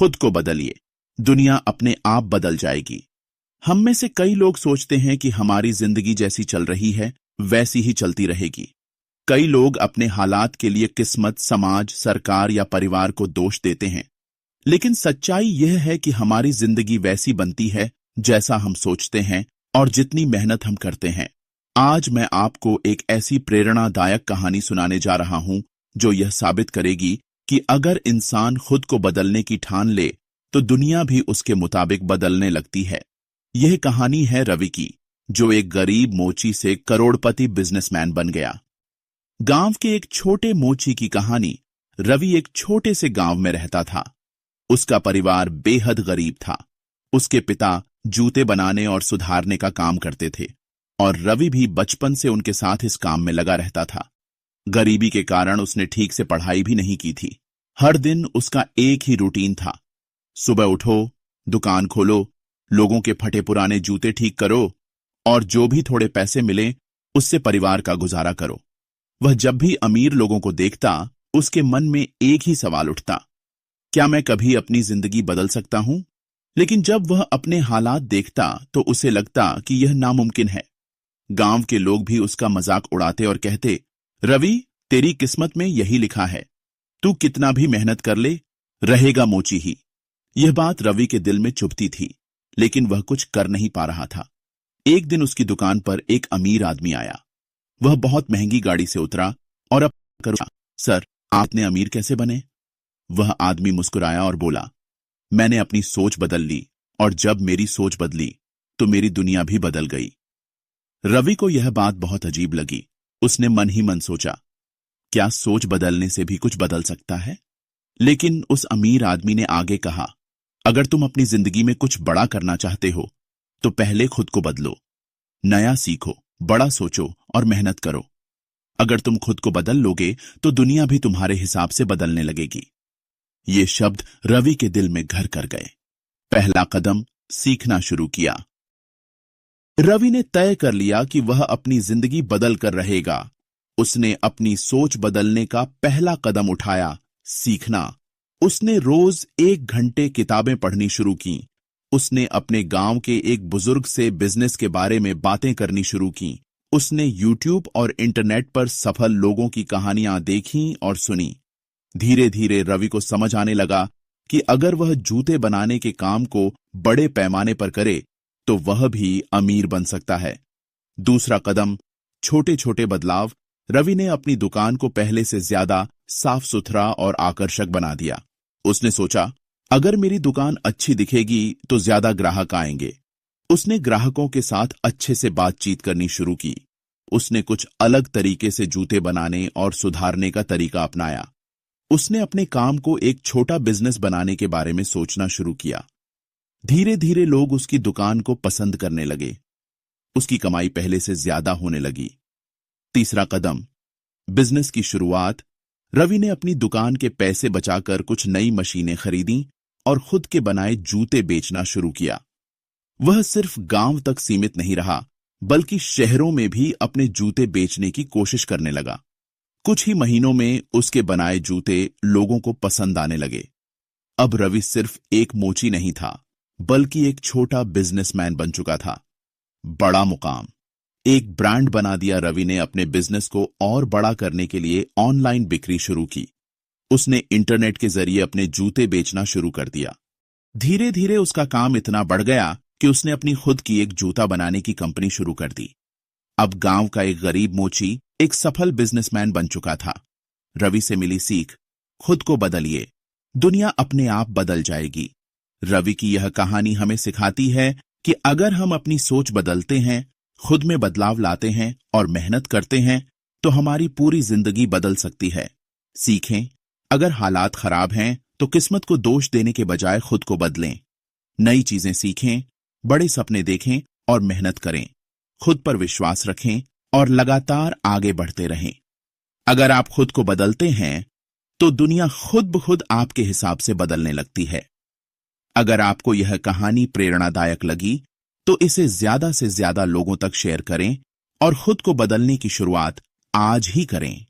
खुद को बदलिए, दुनिया अपने आप बदल जाएगी। हम में से कई लोग सोचते हैं कि हमारी जिंदगी जैसी चल रही है वैसी ही चलती रहेगी। कई लोग अपने हालात के लिए किस्मत, समाज, सरकार या परिवार को दोष देते हैं, लेकिन सच्चाई यह है कि हमारी जिंदगी वैसी बनती है जैसा हम सोचते हैं और जितनी मेहनत हम करते हैं। आज मैं आपको एक ऐसी प्रेरणादायक कहानी सुनाने जा रहा हूं जो यह साबित करेगी कि अगर इंसान खुद को बदलने की ठान ले तो दुनिया भी उसके मुताबिक बदलने लगती है। यह कहानी है रवि की, जो एक गरीब मोची से करोड़पति बिजनेसमैन बन गया। गांव के एक छोटे मोची की कहानी। रवि एक छोटे से गांव में रहता था। उसका परिवार बेहद गरीब था। उसके पिता जूते बनाने और सुधारने का काम करते थे और रवि भी बचपन से उनके साथ इस काम में लगा रहता था। गरीबी के कारण उसने ठीक से पढ़ाई भी नहीं की थी। हर दिन उसका एक ही रूटीन था, सुबह उठो, दुकान खोलो, लोगों के फटे पुराने जूते ठीक करो और जो भी थोड़े पैसे मिले उससे परिवार का गुजारा करो। वह जब भी अमीर लोगों को देखता उसके मन में एक ही सवाल उठता, क्या मैं कभी अपनी जिंदगी बदल सकता हूं? लेकिन जब वह अपने हालात देखता तो उसे लगता कि यह नामुमकिन है। गांव के लोग भी उसका मजाक उड़ाते और कहते, रवि, तेरी किस्मत में यही लिखा है, तू कितना भी मेहनत कर ले, रहेगा मोची ही। यह बात रवि के दिल में चुभती थी, लेकिन वह कुछ कर नहीं पा रहा था। एक दिन उसकी दुकान पर एक अमीर आदमी आया। वह बहुत महंगी गाड़ी से उतरा और अब करो, सर, आपने अमीर कैसे बने? वह आदमी मुस्कुराया और बोला, मैंने अपनी सोच बदल ली और जब मेरी सोच बदली तो मेरी दुनिया भी बदल गई। रवि को यह बात बहुत अजीब लगी। उसने मन ही मन सोचा, क्या सोच बदलने से भी कुछ बदल सकता है? लेकिन उस अमीर आदमी ने आगे कहा, अगर तुम अपनी जिंदगी में कुछ बड़ा करना चाहते हो तो पहले खुद को बदलो, नया सीखो, बड़ा सोचो और मेहनत करो। अगर तुम खुद को बदल लोगे तो दुनिया भी तुम्हारे हिसाब से बदलने लगेगी। ये शब्द रवि के दिल में घर कर गए। पहला कदम, सीखना शुरू किया। रवि ने तय कर लिया कि वह अपनी जिंदगी बदल कर रहेगा। उसने अपनी सोच बदलने का पहला कदम उठाया, सीखना। उसने रोज 1 घंटे किताबें पढ़नी शुरू की। उसने अपने गांव के एक बुजुर्ग से बिजनेस के बारे में बातें करनी शुरू की। उसने यूट्यूब और इंटरनेट पर सफल लोगों की कहानियां देखीं और सुनी। धीरे धीरे रवि को समझ आने लगा कि अगर वह जूते बनाने के काम को बड़े पैमाने पर करे तो वह भी अमीर बन सकता है। दूसरा कदम, छोटे छोटे बदलाव। रवि ने अपनी दुकान को पहले से ज्यादा साफ सुथरा और आकर्षक बना दिया। उसने सोचा, अगर मेरी दुकान अच्छी दिखेगी तो ज्यादा ग्राहक आएंगे। उसने ग्राहकों के साथ अच्छे से बातचीत करनी शुरू की। उसने कुछ अलग तरीके से जूते बनाने और सुधारने का तरीका अपनाया। उसने अपने काम को एक छोटा बिजनेस बनाने के बारे में सोचना शुरू किया। धीरे धीरे लोग उसकी दुकान को पसंद करने लगे। उसकी कमाई पहले से ज्यादा होने लगी। तीसरा कदम, बिजनेस की शुरुआत। रवि ने अपनी दुकान के पैसे बचाकर कुछ नई मशीनें खरीदी और खुद के बनाए जूते बेचना शुरू किया। वह सिर्फ गांव तक सीमित नहीं रहा, बल्कि शहरों में भी अपने जूते बेचने की कोशिश करने लगा। कुछ ही महीनों में उसके बनाए जूते लोगों को पसंद आने लगे। अब रवि सिर्फ एक मोची नहीं था, बल्कि एक छोटा बिजनेसमैन बन चुका था। बड़ा मुकाम, एक ब्रांड बना दिया। रवि ने अपने बिजनेस को और बड़ा करने के लिए ऑनलाइन बिक्री शुरू की। उसने इंटरनेट के जरिए अपने जूते बेचना शुरू कर दिया। धीरे धीरे उसका काम इतना बढ़ गया कि उसने अपनी खुद की एक जूता बनाने की कंपनी शुरू कर दी। अब गांव का एक गरीब मोची एक सफल बिजनेसमैन बन चुका था। रवि से मिली सीख, खुद को बदलिए, दुनिया अपने आप बदल जाएगी। रवि की यह कहानी हमें सिखाती है कि अगर हम अपनी सोच बदलते हैं, खुद में बदलाव लाते हैं और मेहनत करते हैं तो हमारी पूरी जिंदगी बदल सकती है। सीखें, अगर हालात खराब हैं तो किस्मत को दोष देने के बजाय खुद को बदलें। नई चीजें सीखें, बड़े सपने देखें और मेहनत करें। खुद पर विश्वास रखें और लगातार आगे बढ़ते रहें। अगर आप खुद को बदलते हैं तो दुनिया खुद ब खुद आपके हिसाब से बदलने लगती है। अगर आपको यह कहानी प्रेरणादायक लगी तो इसे ज्यादा से ज्यादा लोगों तक शेयर करें और खुद को बदलने की शुरुआत आज ही करें।